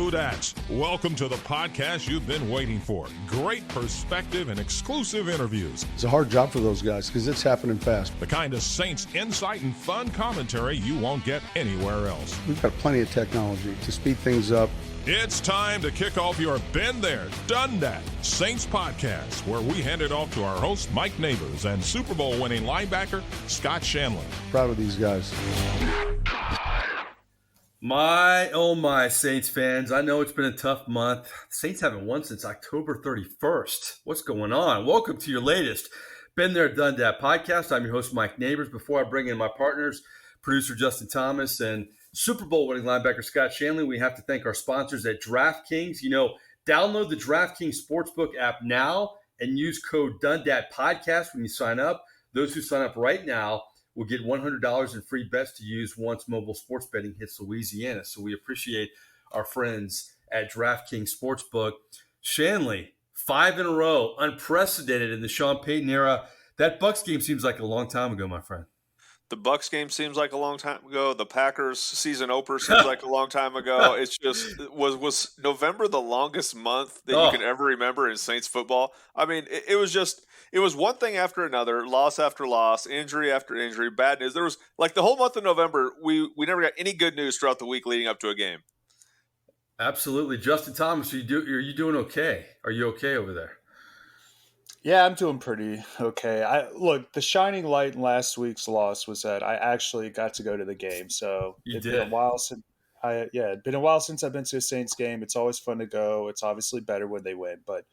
Who dat? Welcome to the podcast you've been waiting for. Great perspective and exclusive interviews. It's a hard job for those guys because it's happening fast. The kind of Saints insight and fun commentary you won't get anywhere else. We've got plenty of technology to speed things up. It's time to kick off your Been There, Done That Saints podcast, where we hand it off to our host, Mike Nabors, and Super Bowl winning linebacker, Scott Shanle. Proud of these guys. My, oh my, Saints fans. I know it's been a tough month. The Saints haven't won since October 31st. What's going on? Welcome to your latest Been There, Done That podcast. I'm your host, Mike Nabors. Before I bring in my partners, producer Justin Thomas and Super Bowl winning linebacker Scott Shanle, we have to thank our sponsors at DraftKings. You know, download the DraftKings Sportsbook app now and use code DONETHATPODCAST when you sign up. Those who sign up right now will get $100 in free bets to use once mobile sports betting hits Louisiana. So we appreciate our friends at DraftKings Sportsbook. Shanle, 5 in a row, unprecedented in the Sean Payton era. That Bucs game seems like a long time ago, my friend. The Bucs game seems like a long time ago. The Packers season opener seems like a long time ago. It's just was November the longest month that you can ever remember in Saints football. I mean, it was one thing after another, loss after loss, injury after injury, bad news. There was like the whole month of November, we never got any good news throughout the week leading up to a game. Absolutely, Justin Thomas, are you doing okay? Are you okay over there? Yeah, I'm doing pretty okay. Look, the shining light in last week's loss was that I actually got to go to the game. So it'd been a while since it'd been a while since I've been to a Saints game. It's always fun to go. It's obviously better when they win, but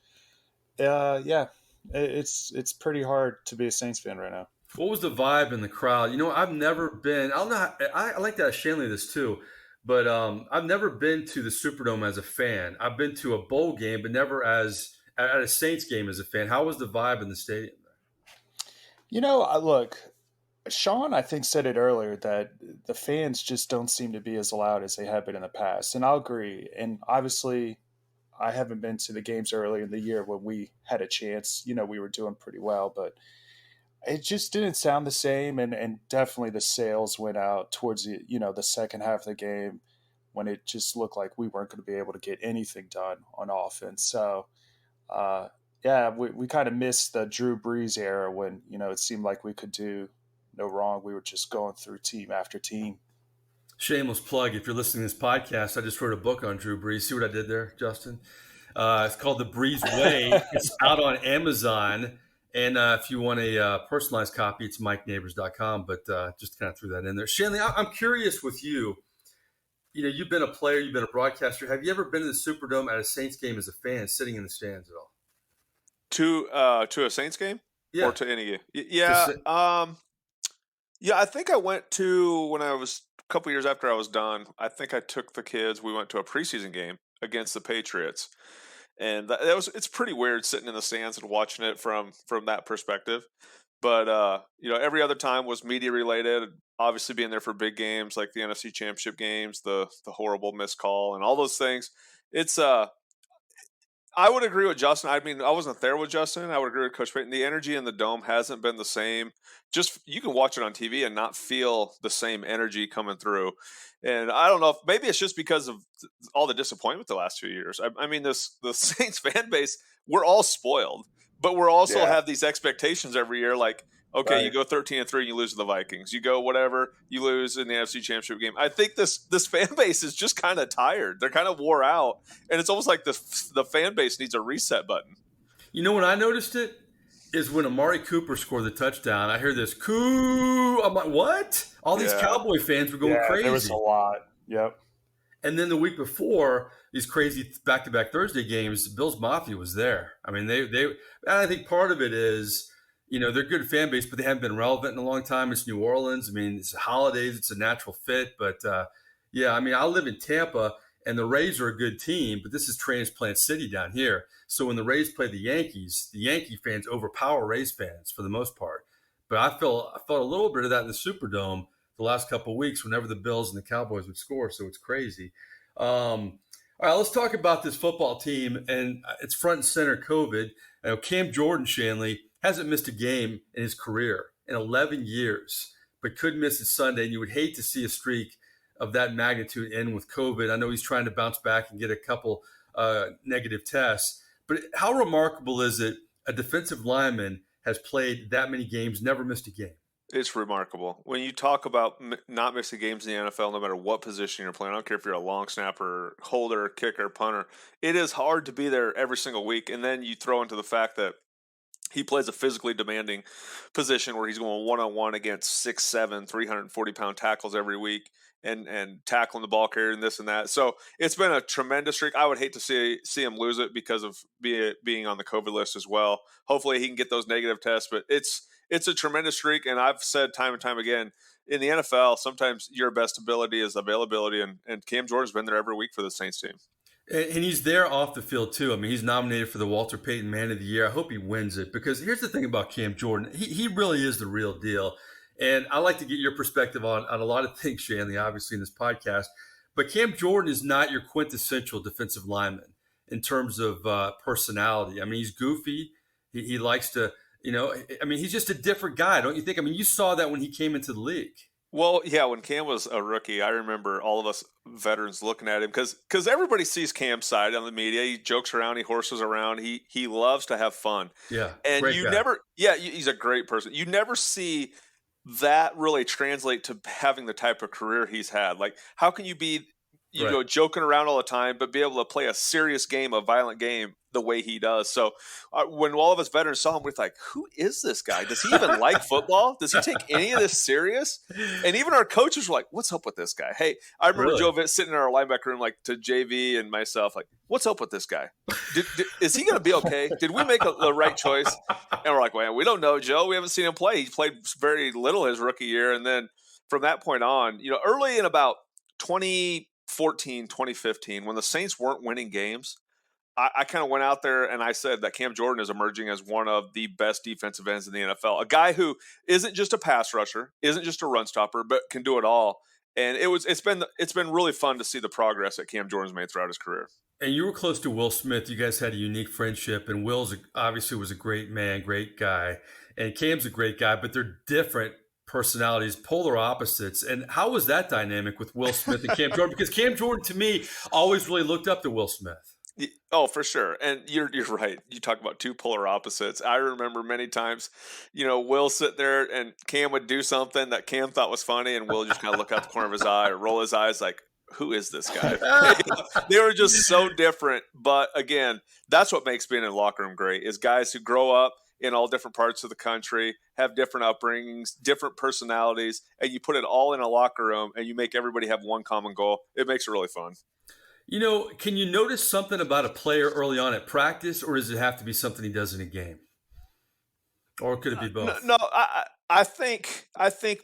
it's pretty hard to be a Saints fan right now. What was the vibe in the crowd? You know, I've never been. I don't know. I like to ask Shanle this too, but I've never been to the Superdome as a fan. I've been to a bowl game, but never at a Saints game as a fan. How was the vibe in the stadium? You know, look, Sean, I think, said it earlier that the fans just don't seem to be as loud as they have been in the past. And I'll agree. And obviously, I haven't been to the games earlier in the year when we had a chance. You know, we were doing pretty well, but it just didn't sound the same. And definitely the sales went out towards the second half of the game when it just looked like we weren't going to be able to get anything done on offense. So, we kind of missed the Drew Brees era when, it seemed like we could do no wrong. We were just going through team after team. Shameless plug. If you're listening to this podcast, I just wrote a book on Drew Brees. See what I did there, Justin? It's called The Brees Way. It's out on Amazon. And if you want a personalized copy, it's MikeNabors.com. But just kind of threw that in there. Shanle, I'm curious with you. You know, you've been a player, you've been a broadcaster. Have you ever been to the Superdome at a Saints game as a fan, sitting in the stands at all? To a Saints game? Yeah. Or to any game? Yeah. I think I went to, when I was a couple years after I was done, I think I took the kids, we went to a preseason game against the Patriots. And it's pretty weird sitting in the stands and watching it from that perspective. But, every other time was media related. Obviously being there for big games like the NFC Championship games, the horrible missed call and all those things. It's I would agree with Justin. I mean, I wasn't there with Justin. I would agree with Coach Payton. The energy in the dome hasn't been the same. Just you can watch it on TV and not feel the same energy coming through. And I don't know if maybe it's just because of all the disappointment the last 2 years. I mean, the Saints fan base, we're all spoiled, but we're also have these expectations every year. Like, okay, right. You go 13-3 and you lose to the Vikings. You go whatever, you lose in the NFC Championship game. I think this fan base is just kind of tired. They're kind of wore out, and it's almost like the fan base needs a reset button. You know when I noticed it is when Amari Cooper scored the touchdown. I hear this coo. I'm like, what? All these Cowboy fans were going crazy. There was a lot. Yep. And then the week before, these crazy back-to-back Thursday games, Bills Mafia was there. I mean, they. And I think part of it is, they're a good fan base, but they haven't been relevant in a long time. It's New Orleans. I mean, it's holidays. It's a natural fit. But, I mean, I live in Tampa, and the Rays are a good team, but this is transplant city down here. So when the Rays play the Yankees, the Yankee fans overpower Rays fans for the most part. But I felt a little bit of that in the Superdome the last couple of weeks whenever the Bills and the Cowboys would score. So it's crazy. All right, let's talk about this football team, and it's front and center COVID. Cam Jordan, Shanle, hasn't missed a game in his career in 11 years, but could miss it Sunday. And you would hate to see a streak of that magnitude in with COVID. I know he's trying to bounce back and get a couple negative tests. But how remarkable is it a defensive lineman has played that many games, never missed a game? It's remarkable. When you talk about not missing games in the NFL, no matter what position you're playing, I don't care if you're a long snapper, holder, kicker, punter, it is hard to be there every single week. And then you throw into the fact that he plays a physically demanding position where he's going one-on-one against 6'7", 340-pound tackles every week and tackling the ball carrier and this and that. So it's been a tremendous streak. I would hate to see him lose it because of being on the COVID list as well. Hopefully he can get those negative tests, but it's a tremendous streak. And I've said time and time again, in the NFL, sometimes your best ability is availability, and Cam Jordan's been there every week for the Saints team. And he's there off the field, too. I mean, he's nominated for the Walter Payton Man of the Year. I hope he wins it, because here's the thing about Cam Jordan. He really is the real deal. And I like to get your perspective on a lot of things, Shanle, obviously, in this podcast. But Cam Jordan is not your quintessential defensive lineman in terms of personality. I mean, he's goofy. He likes to, he's just a different guy, don't you think? I mean, you saw that when he came into the league. Well, yeah, when Cam was a rookie, I remember all of us veterans looking at him because everybody sees Cam's side on the media. He jokes around, he horses around, he loves to have fun. Yeah, and you never, he's a great person. You never see that really translate to having the type of career he's had. Like, how can you be, joking around all the time, but be able to play a serious game, a violent game, the way he does? So when all of us veterans saw him, we're like, who is this guy? Does he even like football? Does he take any of this serious? And even our coaches were like, what's up with this guy? Hey, I remember Joe Vitt sitting in our linebacker room, like, to JV and myself, like, what's up with this guy? Is he going to be okay? Did we make the right choice? And we're like, well, we don't know, Joe. We haven't seen him play. He played very little his rookie year. And then from that point on, early in about 2014, 2015, when the Saints weren't winning games, I kind of went out there and I said that Cam Jordan is emerging as one of the best defensive ends in the NFL. A guy who isn't just a pass rusher, isn't just a run stopper, but can do it all. And it's been really fun to see the progress that Cam Jordan's made throughout his career. And you were close to Will Smith. You guys had a unique friendship, and Will's obviously was a great man, great guy, and Cam's a great guy, but they're different personalities, polar opposites. And how was that dynamic with Will Smith and Cam Jordan? Because Cam Jordan, to me, always really looked up to Will Smith. Oh, for sure. And you're right. You talk about two polar opposites. I remember many times, Will sit there and Cam would do something that Cam thought was funny, and Will just kind of look out the corner of his eye or roll his eyes like, who is this guy? They were just so different. But again, that's what makes being in the locker room great, is guys who grow up in all different parts of the country, have different upbringings, different personalities, and you put it all in a locker room and you make everybody have one common goal. It makes it really fun. Can you notice something about a player early on at practice, or does it have to be something he does in a game? Or could it be both? No, I think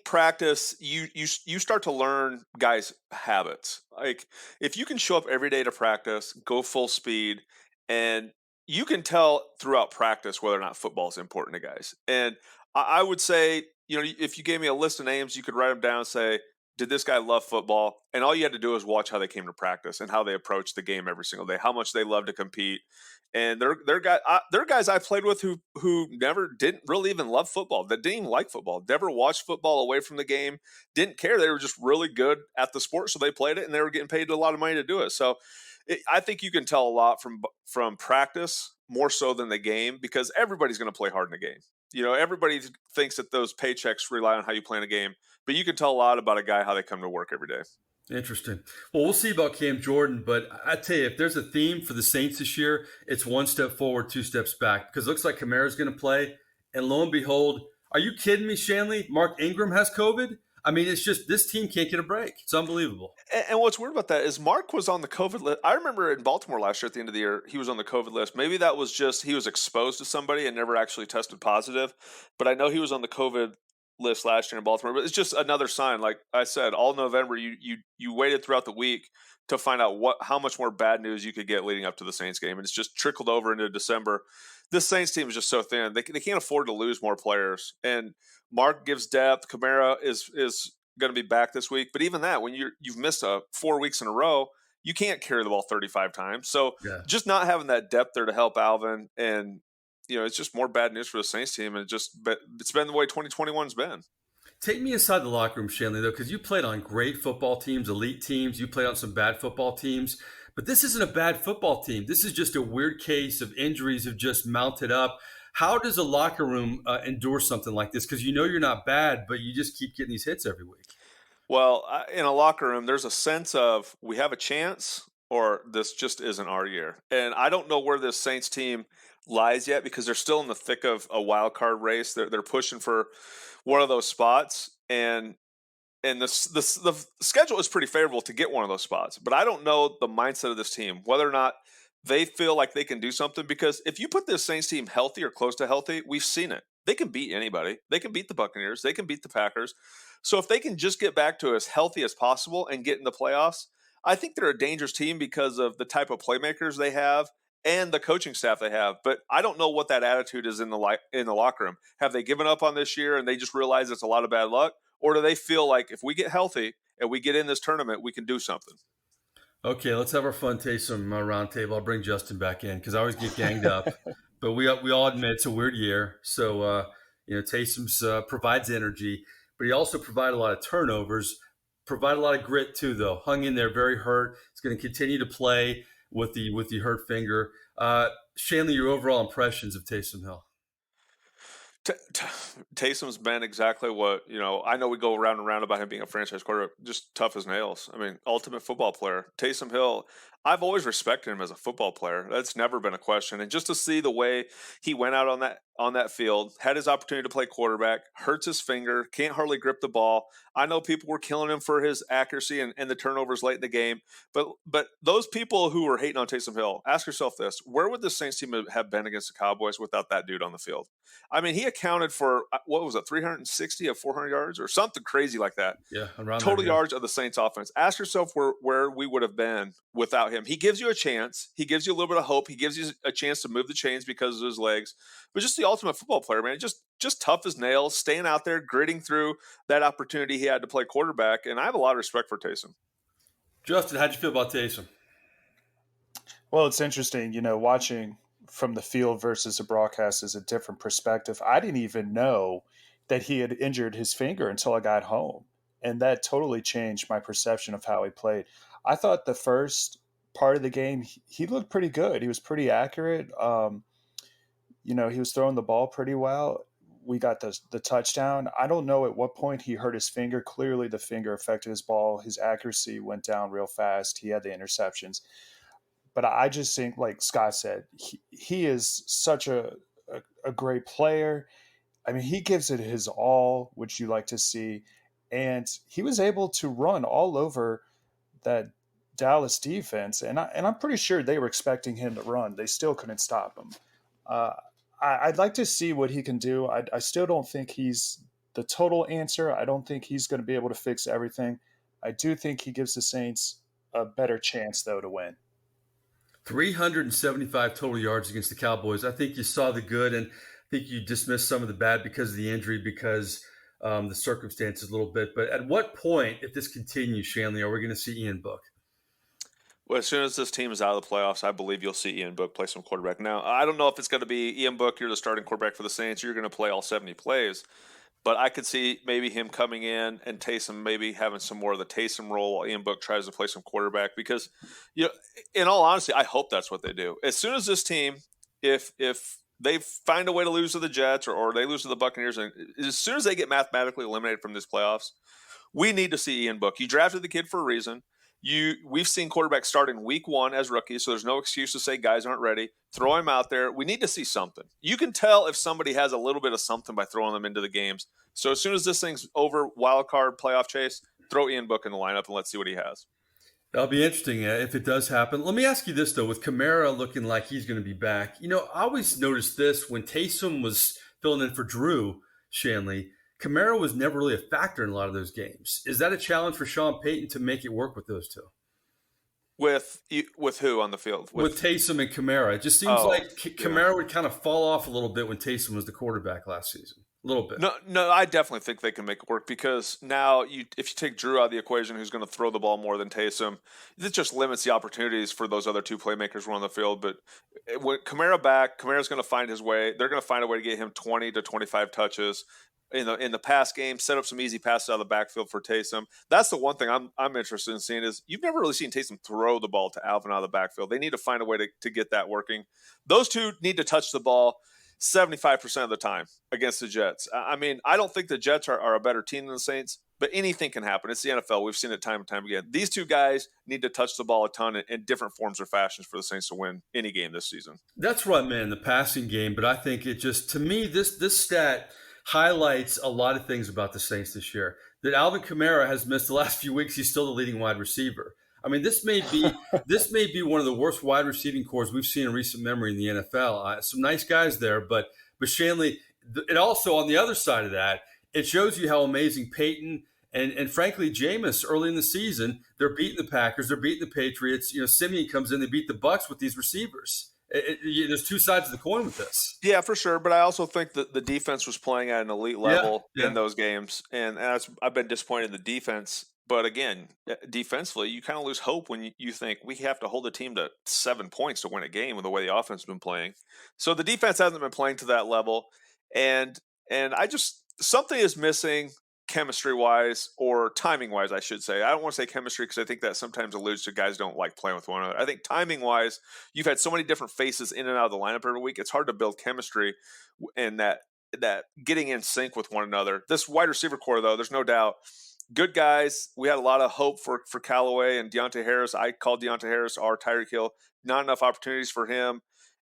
practice, you start to learn guys' habits. Like, if you can show up every day to practice, go full speed, and you can tell throughout practice whether or not football is important to guys. And I would say, if you gave me a list of names, you could write them down and say, did this guy love football? And all you had to do is watch how they came to practice and how they approached the game every single day, how much they love to compete. And they're guys I played with who never didn't really even love football, that didn't even like football, never watched football away from the game, didn't care. They were just really good at the sport, so they played it, and they were getting paid a lot of money to do it. So I think you can tell a lot from practice, more so than the game, because everybody's going to play hard in the game. Everybody thinks that those paychecks rely on how you play in a game, but you can tell a lot about a guy, how they come to work every day. Interesting. Well, we'll see about Cam Jordan, but I tell you, if there's a theme for the Saints this year, it's one step forward, two steps back, because it looks like Kamara's going to play, and lo and behold, are you kidding me, Shanle? Mark Ingram has COVID? I mean, it's just, this team can't get a break. It's unbelievable. And what's weird about that is Mark was on the COVID list. I remember in Baltimore last year at the end of the year, he was on the COVID list. Maybe that was just he was exposed to somebody and never actually tested positive. But I know he was on the COVID list last year in Baltimore. But it's just another sign. Like I said, all November, you waited throughout the week to find out how much more bad news you could get leading up to the Saints game. And it's just trickled over into December. This Saints team is just so thin. They can't afford to lose more players. And Mark gives depth. Kamara is going to be back this week. But even that, when you've missed 4 weeks in a row, you can't carry the ball 35 times. So just not having that depth there to help Alvin, and it's just more bad news for the Saints team. And it's been the way 2021's been. Take me inside the locker room, Shanle, though, because you played on great football teams, elite teams. You played on some bad football teams. But this isn't a bad football team. This is just a weird case of injuries have just mounted up. How does a locker room endure something like this? Because you know you're not bad, but you just keep getting these hits every week. Well, in a locker room, there's a sense of we have a chance or this just isn't our year. And I don't know where this Saints team lies yet because they're still in the thick of a wild card race. They're pushing for one of those spots. And the schedule is pretty favorable to get one of those spots. But I don't know the mindset of this team, whether or not they feel like they can do something. Because if you put this Saints team healthy or close to healthy, we've seen it. They can beat anybody. They can beat the Buccaneers. They can beat the Packers. So if they can just get back to as healthy as possible and get in the playoffs, I think they're a dangerous team because of the type of playmakers they have and the coaching staff they have. But I don't know what that attitude is in the locker room. Have they given up on this year and they just realize it's a lot of bad luck? Or do they feel like if we get healthy and we get in this tournament, we can do something? Okay, let's have our fun Taysom round table. I'll bring Justin back in because I always get ganged up. But we all admit it's a weird year. So, Taysom's provides energy, but he also provided a lot of turnovers, provide a lot of grit too, though. Hung in there, very hurt. He's going to continue to play with the hurt finger. Shanle, your overall impressions of Taysom Hill? Taysom's been exactly what, I know we go round and round about him being a franchise quarterback, just tough as nails. I mean, ultimate football player. Taysom Hill, I've always respected him as a football player. That's never been a question. And just to see the way he went out on that field, had his opportunity to play quarterback, hurts his finger, can't hardly grip the ball. I know people were killing him for his accuracy and the turnovers late in the game. But those people who were hating on Taysom Hill, ask yourself this: where would the Saints team have been against the Cowboys without that dude on the field? I mean, he accounted for, 360 of 400 yards or something crazy like that. Yeah, around total there, yeah. yards of the Saints offense. Ask yourself where we would have been without him. He gives you a chance. He gives you a little bit of hope. He gives you a chance to move the chains because of his legs. But just the ultimate football player, man. Just tough as nails, staying out there, gritting through that opportunity he had to play quarterback. And I have a lot of respect for Taysom. Justin, how'd you feel about Taysom? Well, it's interesting, watching from the field versus a broadcast is a different perspective. I didn't even know that he had injured his finger until I got home. And that totally changed my perception of how he played. I thought the first part of the game, he looked pretty good. He was pretty accurate. He was throwing the ball pretty well. We got the touchdown. I don't know at what point he hurt his finger. Clearly the finger affected his ball. His accuracy went down real fast. He had the interceptions. But I just think, like Scott said, he is such a great player. I mean, he gives it his all, which you like to see. And he was able to run all over that Dallas defense. And I'm pretty sure they were expecting him to run. They still couldn't stop him. I'd like to see what he can do. I still don't think he's the total answer. I don't think he's going to be able to fix everything. I do think he gives the Saints a better chance, though, to win. 375 total yards against the Cowboys. I think you saw the good, and I think you dismissed some of the bad because of the injury, because the circumstances a little bit. But at what point, if this continues, Shanle, are we going to see Ian Book? Well, as soon as this team is out of the playoffs, I believe you'll see Ian Book play some quarterback. Now, I don't know if it's going to be Ian Book, you're the starting quarterback for the Saints, you're going to play all 70 plays. But I could see maybe him coming in and Taysom maybe having some more of the Taysom role while Ian Book tries to play some quarterback. Because, in all honesty, I hope that's what they do. As soon as this team, if they find a way to lose to the Jets or they lose to the Buccaneers, and as soon as they get mathematically eliminated from this playoffs, we need to see Ian Book. You drafted the kid for a reason. We've seen quarterbacks start in week one as rookies, so there's no excuse to say guys aren't ready. Throw him out there. We need to see something. You can tell if somebody has a little bit of something by throwing them into the games. So as soon as this thing's over, wild card playoff chase, throw Ian Book in the lineup and let's see what he has. That'll be interesting if it does happen. Let me ask you this, though, with Kamara looking like he's going to be back. I always noticed this when Taysom was filling in for Drew, Shanle. Kamara was never really a factor in a lot of those games. Is that a challenge for Sean Payton to make it work with those two? With who on the field? With Taysom and Kamara. It just seems like Kamara would kind of fall off a little bit when Taysom was the quarterback last season. A little bit. No, I definitely think they can make it work because now if you take Drew out of the equation, who's going to throw the ball more than Taysom, it just limits the opportunities for those other two playmakers who are on the field. But with Kamara back, Kamara's going to find his way. They're going to find a way to get him 20 to 25 touches. in the pass game, set up some easy passes out of the backfield for Taysom. That's the one thing I'm interested in seeing is you've never really seen Taysom throw the ball to Alvin out of the backfield. They need to find a way to get that working. Those two need to touch the ball 75% of the time against the Jets. I mean, I don't think the Jets are a better team than the Saints, but anything can happen. It's the NFL. We've seen it time and time again. These two guys need to touch the ball a ton in different forms or fashions for the Saints to win any game this season. That's right, man, the passing game. But I think it just, to me, this stat highlights a lot of things about the Saints this year. That Alvin Kamara has missed the last few weeks. He's still the leading wide receiver. I mean, this may be one of the worst wide receiving cores we've seen in recent memory in the NFL. Some nice guys there, but Shanle, it also, on the other side of that, it shows you how amazing Peyton and frankly Jameis early in the season, they're beating the Packers, they're beating the Patriots. You know, Simeon comes in, they beat the Bucs with these receivers. There's two sides of the coin with this. Yeah, for sure. But I also think that the defense was playing at an elite level in those games, and I've been disappointed in the defense. But again, defensively, you kind of lose hope when you think we have to hold a team to 7 points to win a game with the way the offense has been playing. So the defense hasn't been playing to that level. And I just, something is missing chemistry-wise or timing-wise, I should say. I don't want to say chemistry because I think that sometimes alludes to guys don't like playing with one another. I think timing-wise, you've had so many different faces in and out of the lineup every week. It's hard to build chemistry and that getting in sync with one another. This wide receiver core, though, there's no doubt, good guys. We had a lot of hope for Callaway and Deontay Harris. I called Deontay Harris our Tyreek Hill. Not enough opportunities for him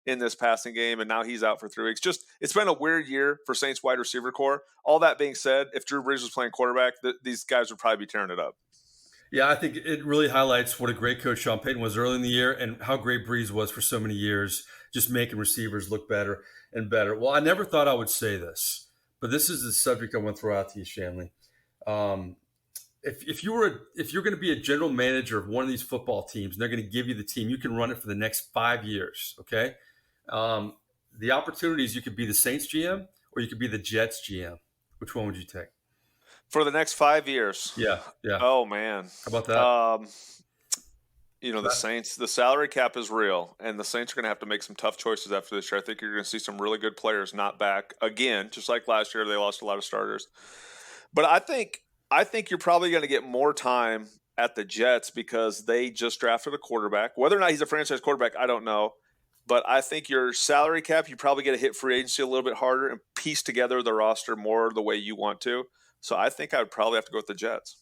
in this passing game, and now he's out for 3 weeks. It's been a weird year for Saints wide receiver core. All that being said, if Drew Brees was playing quarterback, these guys would probably be tearing it up. Yeah, I think it really highlights what a great coach Sean Payton was early in the year and how great Brees was for so many years, just making receivers look better and better. Well, I never thought I would say this, but this is the subject I want to throw out to you, Shanle. If you're going to be a general manager of one of these football teams and they're going to give you the team, you can run it for the next 5 years, okay? The opportunities, you could be the Saints GM or you could be the Jets GM. Which one would you take? For the next 5 years? Yeah. Oh, man. How about that? The Saints, the salary cap is real, and the Saints are going to have to make some tough choices after this year. I think you're going to see some really good players not back again, just like last year. They lost a lot of starters. But I think you're probably going to get more time at the Jets because they just drafted a quarterback. Whether or not he's a franchise quarterback, I don't know. But I think your salary cap, you probably get to hit free agency a little bit harder and piece together the roster more the way you want to. So I think I would probably have to go with the Jets.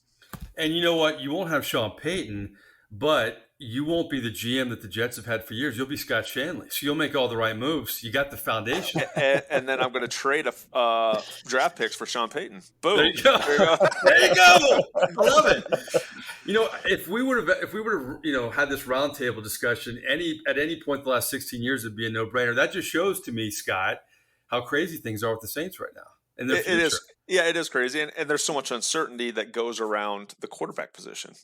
And you know what? You won't have Sean Payton, but you won't be the GM that the Jets have had for years. You'll be Scott Shanle. So you'll make all the right moves. You got the foundation. and then I'm going to trade draft picks for Sean Payton. Boom. There you go. There you go. I love it. You know, if we would have had this roundtable discussion at any point the last 16 years, it'd be a no-brainer. That just shows to me, Scott, how crazy things are with the Saints right now. And their future. It is crazy, and there's so much uncertainty that goes around the quarterback position.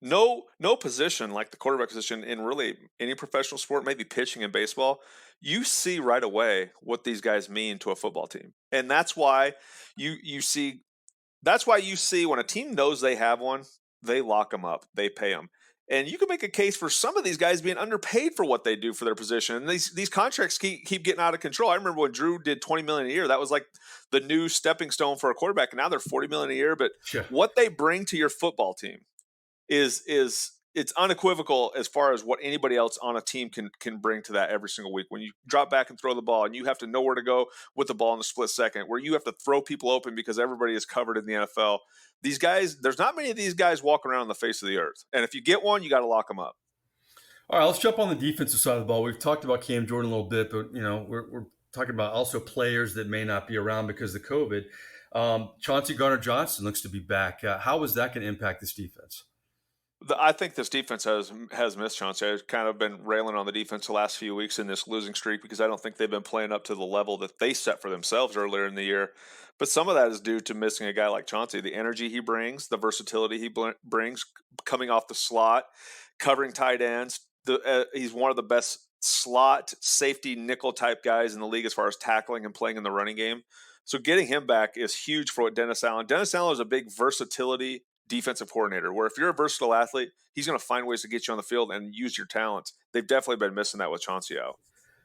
No position like the quarterback position in really any professional sport, maybe pitching in baseball, you see right away what these guys mean to a football team, and that's why you see when a team knows they have one, they lock them up, they pay them. And you can make a case for some of these guys being underpaid for what they do for their position. And these contracts keep getting out of control. I remember when Drew did $20 million a year, that was like the new stepping stone for a quarterback. And now they're $40 million a year. But what they bring to your football team is it's unequivocal as far as what anybody else on a team can bring to that every single week. When you drop back and throw the ball and you have to know where to go with the ball in a split second, where you have to throw people open because everybody is covered in the NFL. These guys, there's not many of these guys walking around on the face of the earth. And if you get one, you got to lock them up. All right, let's jump on the defensive side of the ball. We've talked about Cam Jordan a little bit, but we're talking about also players that may not be around because of COVID. Chauncey Gardner-Johnson looks to be back. How is that going to impact this defense? I think this defense has missed Chauncey. I've kind of been railing on the defense the last few weeks in this losing streak because I don't think they've been playing up to the level that they set for themselves earlier in the year. But some of that is due to missing a guy like Chauncey. The energy he brings, the versatility he brings, coming off the slot, covering tight ends. He's one of the best slot safety nickel type guys in the league as far as tackling and playing in the running game. So getting him back is huge for what Dennis Allen is a big versatility defensive coordinator, where if you're a versatile athlete, he's going to find ways to get you on the field and use your talents. They've definitely been missing that with Chauncey out.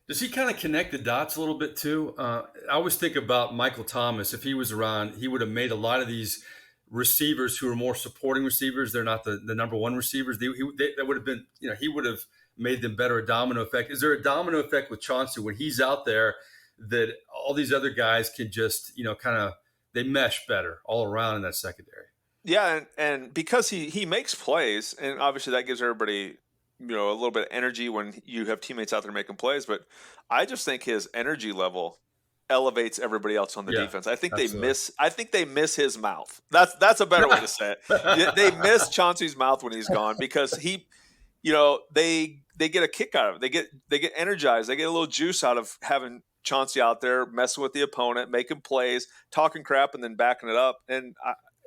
Does he kind of connect the dots a little bit too? I always think about Michael Thomas. If he was around, he would have made a lot of these receivers who are more supporting receivers. They're not the number one receivers. That would have been, he would have made them better. A domino effect. Is there a domino effect with Chauncey when he's out there that all these other guys can just, they mesh better all around in that secondary? Yeah, and because he makes plays, and obviously that gives everybody a little bit of energy when you have teammates out there making plays. But I just think his energy level elevates everybody else on the defense. I think absolutely. they miss his mouth. That's a better way to say it. They miss Chauncey's mouth when he's gone because he, they get a kick out of it. They get energized. They get a little juice out of having Chauncey out there messing with the opponent, making plays, talking crap, and then backing it up. And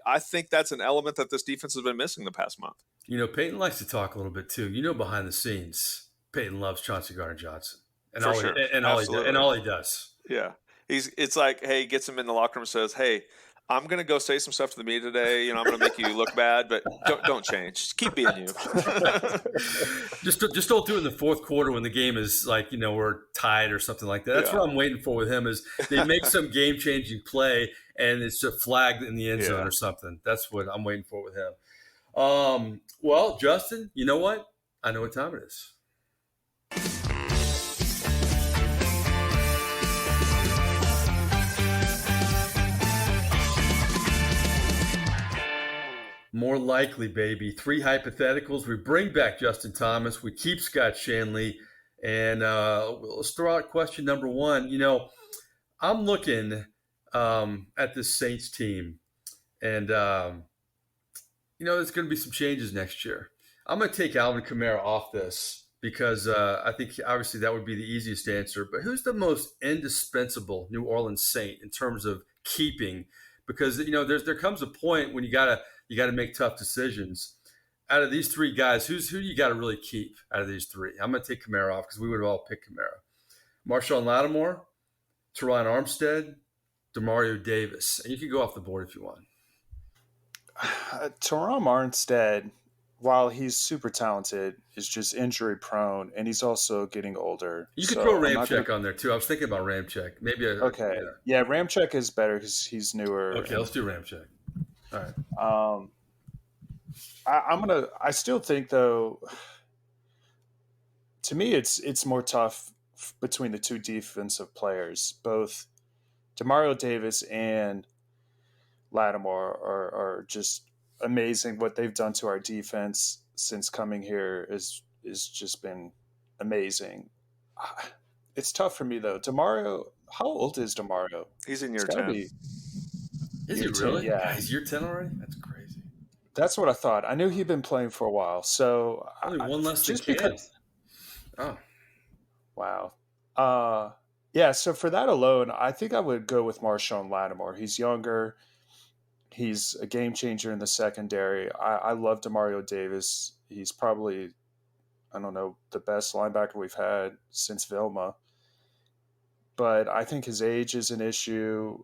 I think that's an element that this defense has been missing the past month. Peyton likes to talk a little bit too. Behind the scenes, Peyton loves Chauncey Gardner-Johnson, and all he does. Yeah, it's like, hey, he gets him in the locker room and says, hey, I'm going to go say some stuff to the media today. I'm going to make you look bad, but don't change. Just keep being you. just don't do it in the fourth quarter when the game is like, we're tied or something like that. That's what I'm waiting for with him is they make some game-changing play and it's a flag in the end zone or something. That's what I'm waiting for with him. Well, Justin, you know what? I know what time it is. More likely, baby. 3 hypotheticals. We bring back Justin Thomas. We keep Scott Shanle. And let's throw out question number 1. I'm looking at this Saints team. And, there's going to be some changes next year. I'm going to take Alvin Kamara off this because I think obviously that would be the easiest answer. But who's the most indispensable New Orleans Saint in terms of keeping? Because, there comes a point when you got to make tough decisions. Out of these 3 guys, who do you got to really keep out of these 3? I'm going to take Kamara off because we would have all picked Kamara. Marshawn Lattimore, Teron Armstead, Demario Davis. And you can go off the board if you want. Teron Armstead, while he's super talented, is just injury prone, and he's also getting older. You could throw Ramczyk on there too. I was thinking about Ramczyk. Maybe. Yeah, Ramczyk is better because he's newer. Okay, let's do Ramczyk. All right. I still think though. To me, it's more tough between the 2 defensive players. Both Demario Davis and Lattimore are just amazing. What they've done to our defense since coming here is just been amazing. It's tough for me though. Demario, how old is Demario? He's in year 10. Is he really? Yeah, he's year 10 already. That's crazy. That's what I thought. I knew he'd been playing for a while. So only one less than Cam. Oh, wow. Yeah. So for that alone, I think I would go with Marshawn Lattimore. He's younger. He's a game changer in the secondary. I love Demario Davis. He's probably, the best linebacker we've had since Vilma. But I think his age is an issue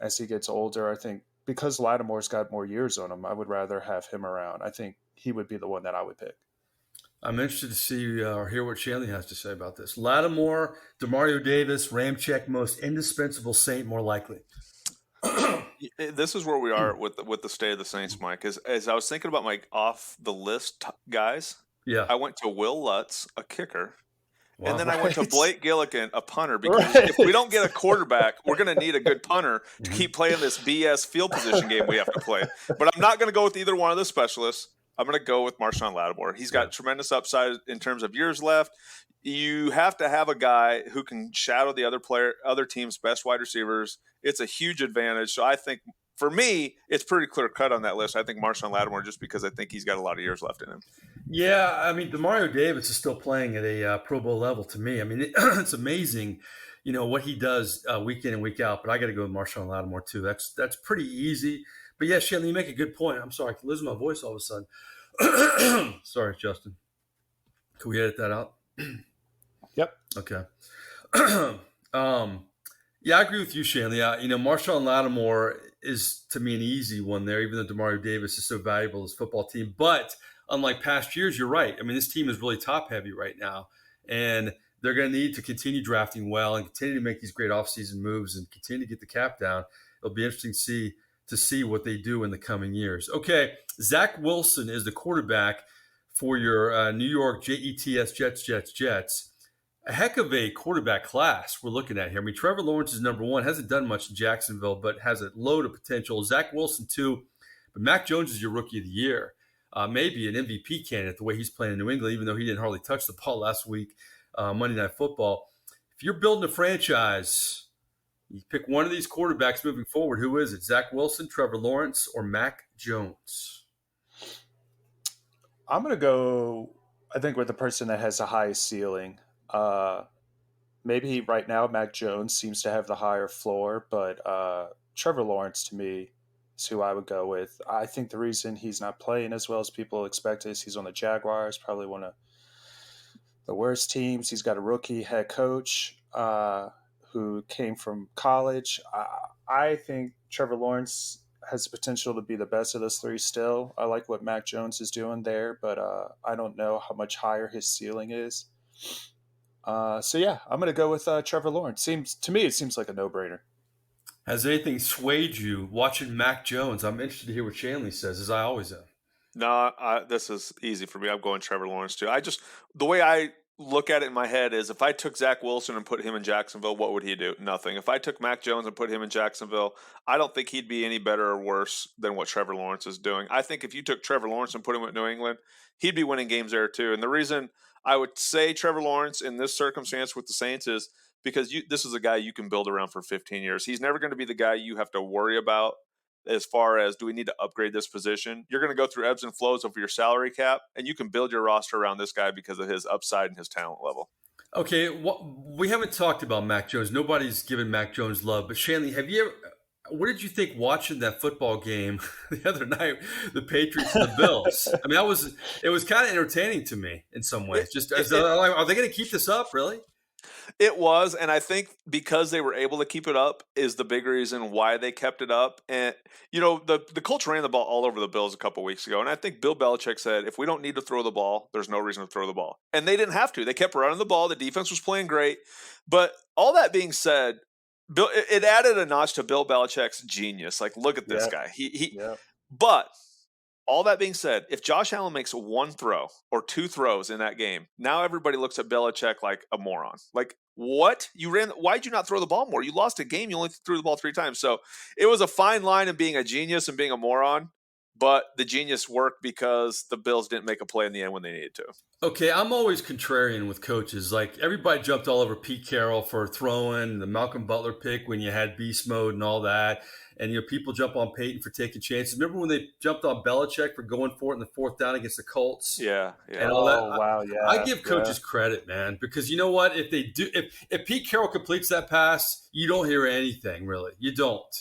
as he gets older. I think because Lattimore's got more years on him, I would rather have him around. I think he would be the one that I would pick. I'm interested to see or hear what Shanle has to say about this. Lattimore, Demario Davis, Ramczyk, most indispensable Saint, more likely. This is where we are with the state of the Saints, Mike. As I was thinking about my off the list guys, I went to Will Lutz, a kicker, and then I went to Blake Gillikin, a punter, because if we don't get a quarterback, we're going to need a good punter to keep playing this BS field position game we have to play. But I'm not going to go with either one of the specialists. I'm going to go with Marshawn Lattimore. He's got tremendous upside in terms of years left. You have to have a guy who can shadow the other team's best wide receivers. It's a huge advantage. So I think, for me, it's pretty clear cut on that list. I think Marshawn Lattimore, just because I think he's got a lot of years left in him. Yeah, I mean, Demario Davis is still playing at a Pro Bowl level to me. I mean, it's amazing, what he does week in and week out. But I got to go with Marshawn Lattimore too. That's pretty easy. But yeah, Shanle, you make a good point. I'm sorry, I can lose my voice all of a sudden. Sorry, Justin. Can we edit that out? Yep. Okay. Yeah, I agree with you, Shanle. Marshawn Lattimore is, to me, an easy one there, even though Demario Davis is so valuable to this football team. But unlike past years, you're right. I mean, this team is really top-heavy right now. And they're going to need to continue drafting well and continue to make these great offseason moves and continue to get the cap down. It'll be interesting to see what they do in the coming years. Okay, Zach Wilson is the quarterback for your New York Jets. A heck of a quarterback class we're looking at here. I mean, Trevor Lawrence is number one, hasn't done much in Jacksonville, but has a load of potential. Zach Wilson, too. But Mac Jones is your rookie of the year. Maybe an MVP candidate the way he's playing in New England, even though he didn't hardly touch the ball last week, Monday Night Football. If you're building a franchise, you pick one of these quarterbacks moving forward. Who is it? Zach Wilson, Trevor Lawrence, or Mac Jones? I'm going to go, I think, with the person that has the highest ceiling. Maybe right now Mac Jones seems to have the higher floor, but Trevor Lawrence to me is who I would go with. I think the reason he's not playing as well as people expect is he's on the Jaguars, probably one of the worst teams. He's got a rookie head coach who came from college. I think Trevor Lawrence has the potential to be the best of those three still. I like what Mac Jones is doing there, but I don't know how much higher his ceiling is. So yeah, I'm going to go with Trevor Lawrence. To me, it seems like a no-brainer. Has anything swayed you watching Mac Jones? I'm interested to hear what Shanle says, as I always am. No, this is easy for me. I'm going Trevor Lawrence too. The way I look at it in my head is if I took Zach Wilson and put him in Jacksonville, what would he do? Nothing. If I took Mac Jones and put him in Jacksonville, I don't think he'd be any better or worse than what Trevor Lawrence is doing. I think if you took Trevor Lawrence and put him at New England, he'd be winning games there too. And the reason I would say Trevor Lawrence in this circumstance with the Saints is because this is a guy you can build around for 15 years. He's never going to be the guy you have to worry about as far as do we need to upgrade this position. You're going to go through ebbs and flows of your salary cap, and you can build your roster around this guy because of his upside and his talent level. Okay, we haven't talked about Mac Jones. Nobody's given Mac Jones love. But Shanle, what did you think watching that football game the other night, the Patriots and the Bills? I mean, it was kind of entertaining to me in some ways. Are they going to keep this up, really? It was, and I think because they were able to keep it up is the big reason why they kept it up. And, the Colts ran the ball all over the Bills a couple weeks ago, and I think Bill Belichick said, if we don't need to throw the ball, there's no reason to throw the ball. And they didn't have to. They kept running the ball. The defense was playing great. But all that being said, it added a notch to Bill Belichick's genius. Like, look at this guy. But all that being said, if Josh Allen makes one throw or two throws in that game, now everybody looks at Belichick like a moron. Like, what? Why'd you not throw the ball more? You lost a game. You only threw the ball 3 times. So it was a fine line of being a genius and being a moron. But the genius worked because the Bills didn't make a play in the end when they needed to. Okay, I'm always contrarian with coaches. Like, everybody jumped all over Pete Carroll for throwing the Malcolm Butler pick when you had beast mode and all that. And, people jump on Peyton for taking chances. Remember when they jumped on Belichick for going for it in the 4th down against the Colts? Yeah. And all that. Wow, yeah. I give coaches credit, man, because you know what? If they do, if Pete Carroll completes that pass, you don't hear anything, really. You don't.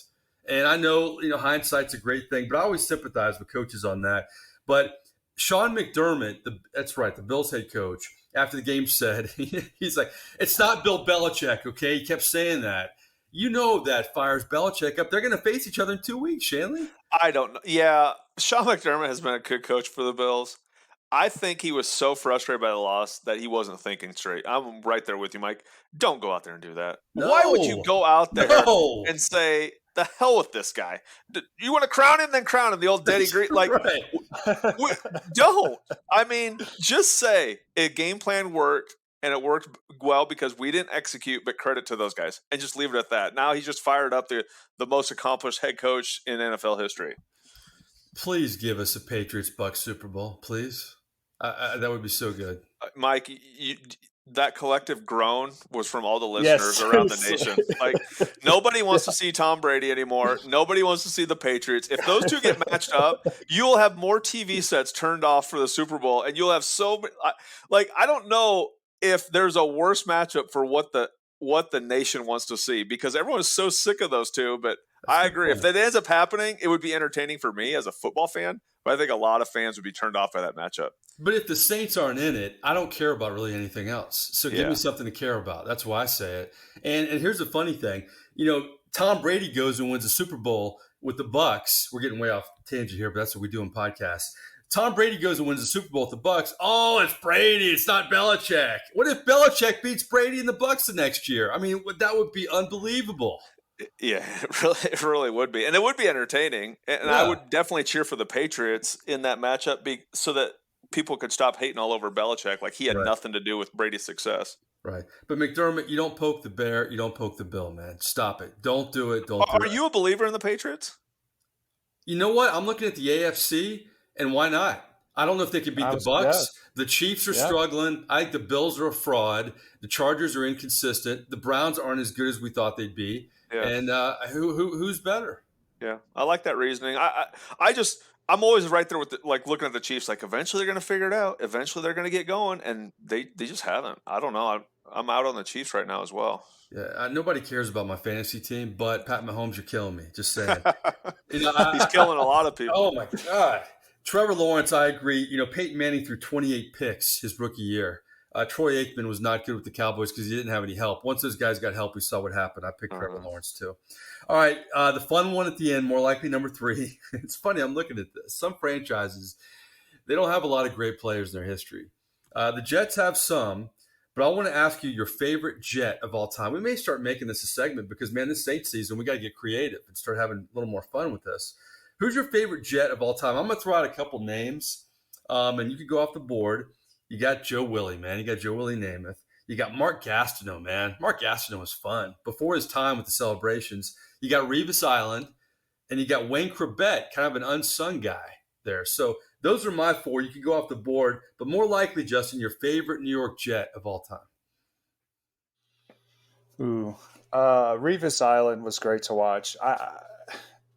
And I know, hindsight's a great thing, but I always sympathize with coaches on that. But Sean McDermott, that's right, the Bills head coach, after the game said, he's like, it's not Bill Belichick, okay? He kept saying that. That fires Belichick up. They're going to face each other in 2 weeks, Shanle. I don't know. Yeah, Sean McDermott has been a good coach for the Bills. I think he was so frustrated by the loss that he wasn't thinking straight. I'm right there with you, Mike. Don't go out there and do that. No. Why would you go out there and say, the hell with this guy? You want to crown him, then crown him. The old Daddy Green. Like, right. Don't. I mean, just say a game plan worked. And it worked well because we didn't execute, but credit to those guys. And just leave it at that. Now he's just fired up the most accomplished head coach in NFL history. Please give us a Patriots-Bucs Super Bowl, please. That would be so good. Mike, that collective groan was from all the listeners around the nation. Like, nobody wants to see Tom Brady anymore. Nobody wants to see the Patriots. If those two get matched up, you will have more TV sets turned off for the Super Bowl, and you'll have I don't know if there's a worse matchup for what the nation wants to see, because everyone is so sick of those two. But I agree. If that ends up happening, it would be entertaining for me as a football fan. But I think a lot of fans would be turned off by that matchup. But if the Saints aren't in it, I don't care about really anything else. So give me something to care about. That's why I say it. And here's the funny thing. Tom Brady goes and wins a Super Bowl with the Bucs. We're getting way off tangent here, but that's what we do in podcasts. Tom Brady goes and wins the Super Bowl with the Bucks. Oh, it's Brady. It's not Belichick. What if Belichick beats Brady and the Bucks the next year? I mean, that would be unbelievable. Yeah, it really would be. And it would be entertaining. And I would definitely cheer for the Patriots in that matchup so that people could stop hating all over Belichick like he had nothing to do with Brady's success. Right. But McDermott, you don't poke the bear. You don't poke the bill, man. Stop it. Don't do it. Are you a believer in the Patriots? You know what? I'm looking at the AFC, and why not? I don't know if they can beat the Bucks. The Chiefs are struggling. I think the Bills are a fraud. The Chargers are inconsistent. The Browns aren't as good as we thought they'd be. Yeah. And who's better? Yeah, I like that reasoning. I'm always right there with looking at the Chiefs. Like eventually they're going to figure it out. Eventually they're going to get going, and they just haven't. I don't know. I'm out on the Chiefs right now as well. Yeah, nobody cares about my fantasy team, but Pat Mahomes, you're killing me. Just saying. He's killing a lot of people. Oh my God, Trevor Lawrence. I agree. Peyton Manning threw 28 picks his rookie year. Troy Aikman was not good with the Cowboys because he didn't have any help. Once those guys got help, we saw what happened. I picked Trevor Lawrence too. All right, the fun one at the end, more likely number 3. It's funny, I'm looking at this. Some franchises, they don't have a lot of great players in their history. The Jets have some, but I want to ask you your favorite Jet of all time. We may start making this a segment because, man, this Saints season, we got to get creative and start having a little more fun with this. Who's your favorite Jet of all time? I'm going to throw out a couple names, and you can go off the board. You got Joe Willie, man. You got Joe Willie Namath. You got Mark Gastineau, man. Mark Gastineau was fun. Before his time with the celebrations, you got Revis Island, and you got Wayne Corbett, kind of an unsung guy there. So those are my 4. You can go off the board, but more likely, Justin, your favorite New York Jet of all time. Ooh, Revis Island was great to watch.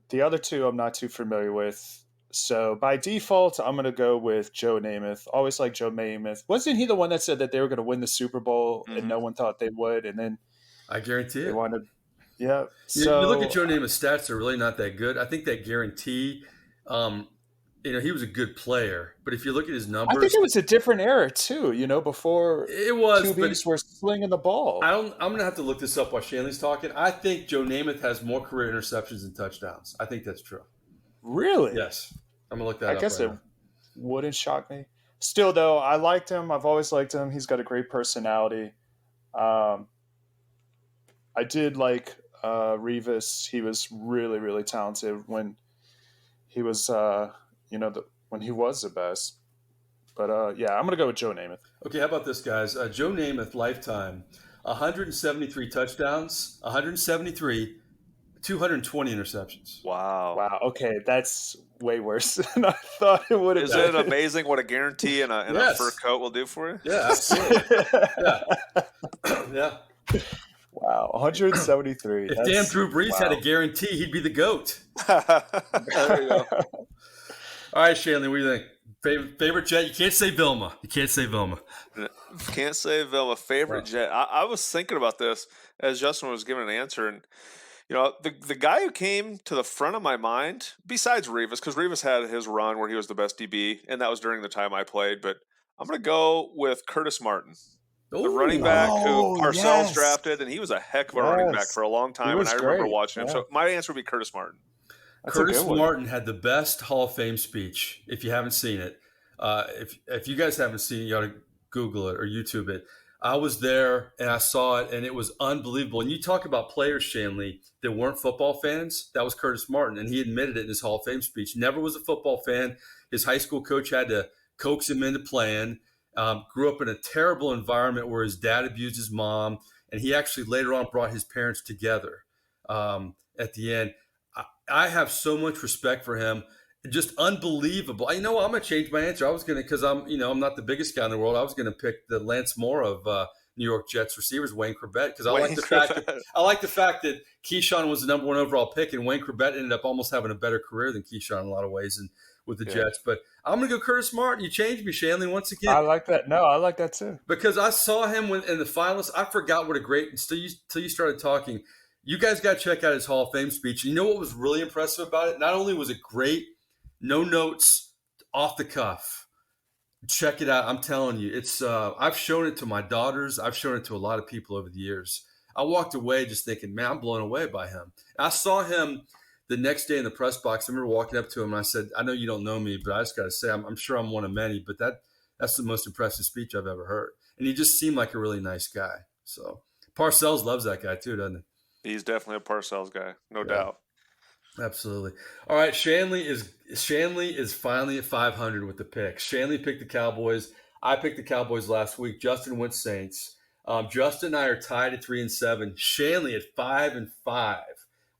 The other 2 I'm not too familiar with. So by default, I'm going to go with Joe Namath. Always like Joe Namath. Wasn't he the one that said that they were going to win the Super Bowl and no one thought they would? And then I guarantee it. They wanted, yeah. So you look at Joe Namath's stats; they're really not that good. I think that guarantee. He was a good player, but if you look at his numbers, I think it was a different era too. Before it was, QBs were slinging the ball. I'm going to have to look this up while Shanley's talking. I think Joe Namath has more career interceptions than touchdowns. I think that's true. Really? Yes. I'm going to look that up. I guess it wouldn't shock me. Still, though, I liked him. I've always liked him. He's got a great personality. I did like Revis. He was really, really talented when he was, when he was the best. But, I'm going to go with Joe Namath. Okay, how about this, guys? Joe Namath, lifetime, 173 touchdowns, 173 220 interceptions. Wow. Okay, that's way worse than I thought it would have been. Isn't it amazing what a guarantee and a fur coat will do for you? Yeah, absolutely. Yeah. Wow, 173. If damn Drew Brees had a guarantee, he'd be the GOAT. There you go. All right, Shanley, what do you think? Favorite Jet? You can't say Vilma. Can't say Vilma. Favorite Jet? I was thinking about this as Justin was giving an answer, and the guy who came to the front of my mind, besides Revis, because Revis had his run where he was the best DB, and that was during the time I played, but I'm going to go with Curtis Martin, the running back who Parcells drafted, and he was a heck of a running back for a long time, and I remember watching him. So my answer would be Curtis Martin. Curtis Martin had the best Hall of Fame speech, if you haven't seen it. If you guys haven't seen it, you ought to Google it or YouTube it. I was there and I saw it, and it was unbelievable. And you talk about players, Shanley, that weren't football fans. That was Curtis Martin, and he admitted it in his Hall of Fame speech. Never was a football fan. His high school coach had to coax him into playing. Grew up in a terrible environment where his dad abused his mom, and he actually later on brought his parents together at the end. I have so much respect for him. Just unbelievable. You know what? I'm going to change my answer. I was going to, because I'm not the biggest guy in the world. I was going to pick the Lance Moore of New York Jets receivers, Wayne Corbett, because I like the fact that Keyshawn was the number 1 overall pick, and Wayne Corbett ended up almost having a better career than Keyshawn in a lot of ways and with the Jets. But I'm going to go Curtis Martin. You changed me, Shanley, once again. I like that. No, I like that too. Because I saw him in the finalists. I forgot what a great, until you started talking. You guys got to check out his Hall of Fame speech. You know what was really impressive about it? Not only was it great, no notes, off the cuff. Check it out. I'm telling you, it's. I've shown it to my daughters. I've shown it to a lot of people over the years. I walked away just thinking, man, I'm blown away by him. I saw him the next day in the press box, I remember walking up to him and I said, I know you don't know me, but I just got to say, I'm sure I'm one of many, but that's the most impressive speech I've ever heard. And he just seemed like a really nice guy. So Parcells loves that guy too, doesn't he? He's definitely a Parcells guy, no doubt. Absolutely. All right, Shanle is finally at 500 with the picks. Shanle picked the Cowboys. I picked the Cowboys last week. Justin went Saints. Justin and I are tied at 3-7. Shanle at 5-5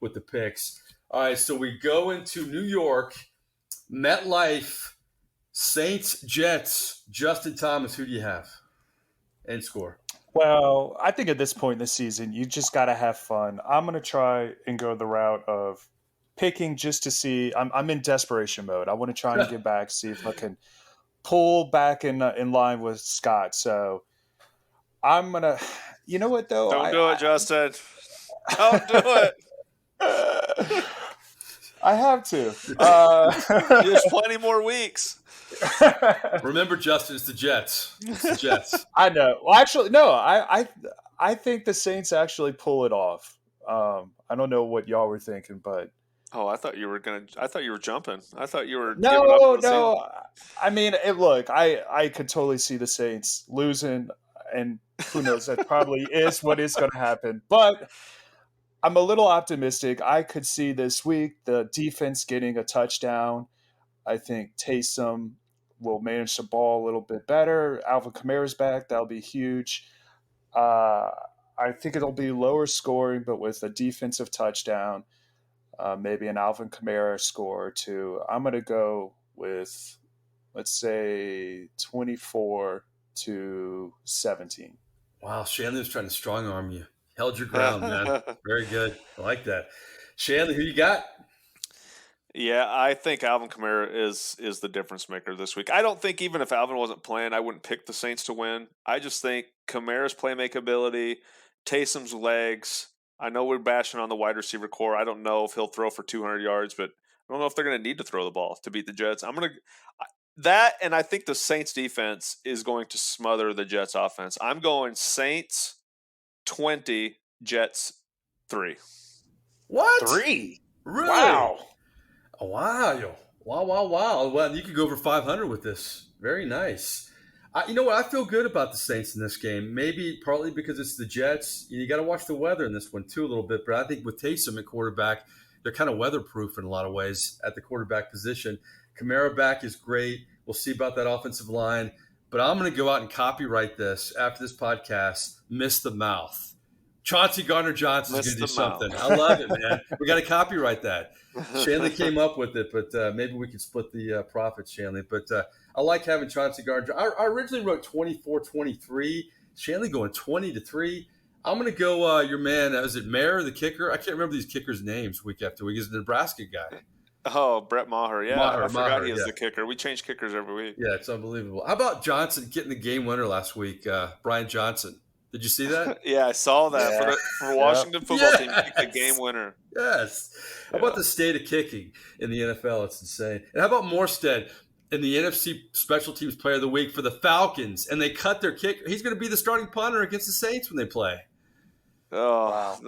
with the picks. All right, so we go into New York, MetLife, Saints, Jets. Justin Thomas, who do you have? And score. Well, I think at this point in the season, you just got to have fun. I'm going to try and go the route of picking just to see. I'm in desperation mode. I want to try and get back, see if I can pull back in line with Scott. So I'm going to – you know what, though? Don't do it, Justin. Don't do it. I have to. There's plenty more weeks. Remember, Justin, it's the Jets. It's the Jets. I know. Well, actually, no. I think the Saints actually pull it off. I don't know what y'all were thinking, but I thought you were jumping. I thought you were no. I mean, look, I could totally see the Saints losing, and who knows? That probably is what is going to happen. But I'm a little optimistic. I could see this week the defense getting a touchdown. I think Taysom will manage the ball a little bit better. Alvin Kamara's back. That'll be huge. I think it'll be lower scoring, but with a defensive touchdown, maybe an Alvin Kamara score too. I'm going to go with, let's say, 24-17. Wow, Shanle was trying to strong arm you. Held your ground, man. Very good. I like that. Shanle, who you got? Yeah, I think Alvin Kamara is the difference maker this week. I don't think even if Alvin wasn't playing, I wouldn't pick the Saints to win. I just think Kamara's playmaking ability, Taysom's legs. I know we're bashing on the wide receiver core. I don't know if he'll throw for 200 yards, but I don't know if they're going to need to throw the ball to beat the Jets. And I think the Saints defense is going to smother the Jets offense. I'm going Saints 20, Jets 3. What? 3? Really? Wow. Oh, wow. Well, you could go over 500 with this. Very nice. You know what? I feel good about the Saints in this game. Maybe partly because it's the Jets. You got to watch the weather in this one too a little bit. But I think with Taysom at quarterback, they're kind of weatherproof in a lot of ways at the quarterback position. Kamara back is great. We'll see about that offensive line. But I'm going to go out and copyright this after this podcast. Miss the mouth. Chauncey Gardner-Johnson is going to do something. I love it, man. We got to copyright that. Shanle came up with it, but maybe we can split the profits, Shanle. But I like having Chauncey Gardner. I originally wrote 24-23. Shanle going 20-3. I'm going to go your man. Is it Mayer, the kicker? I can't remember these kickers' names week after week. He's the Nebraska guy. Oh, Brett Maher. Yeah, I forgot he is the kicker. We change kickers every week. Yeah, it's unbelievable. How about Johnson getting the game winner last week, Brian Johnson? Did you see that? Yeah, I saw that. Yeah. For Washington football team, the game winner. Yes. How about the state of kicking in the NFL? It's insane. And how about Morstead in the NFC Special Teams Player of the Week for the Falcons? And they cut their kicker. He's going to be the starting punter against the Saints when they play. Oh, wow.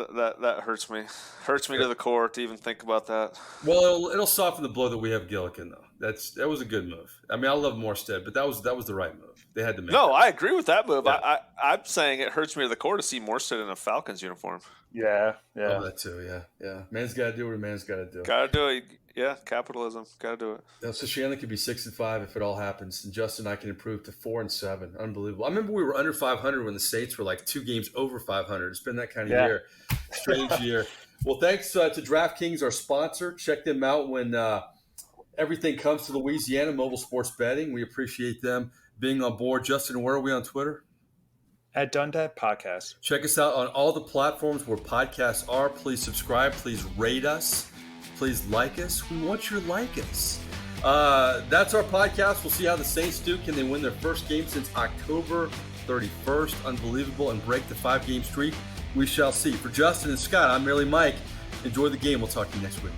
That hurts me. Hurts me to the core to even think about that. Well, it'll soften the blow that we have Gillikin, though. That was a good move. I mean, I love Morstead, but that was the right move. They had to make No, that. I agree with that move. Yeah. I'm saying it hurts me to the core to see Morstead in a Falcons uniform. Yeah. Oh, that too, yeah. Man's got to do what a man's got to do. Got to do it. Yeah, capitalism. Got to do it. So Shanle could be 6-5 if it all happens, and Justin and I can improve to 4-7. Unbelievable. I remember we were under 500 when the Saints were like 2 games over 500. It's been that kind of year. Strange year. Well, thanks to DraftKings, our sponsor. Check them out when everything comes to Louisiana mobile sports betting. We appreciate them being on board. Justin, where are we on Twitter? At Dundad Podcast. Check us out on all the platforms where podcasts are. Please subscribe. Please rate us. Please like us. We want you to like us. That's our podcast. We'll see how the Saints do. Can they win their first game since October 31st? Unbelievable. And break the 5-game streak? We shall see. For Justin and Scott, I'm merely Mike. Enjoy the game. We'll talk to you next week.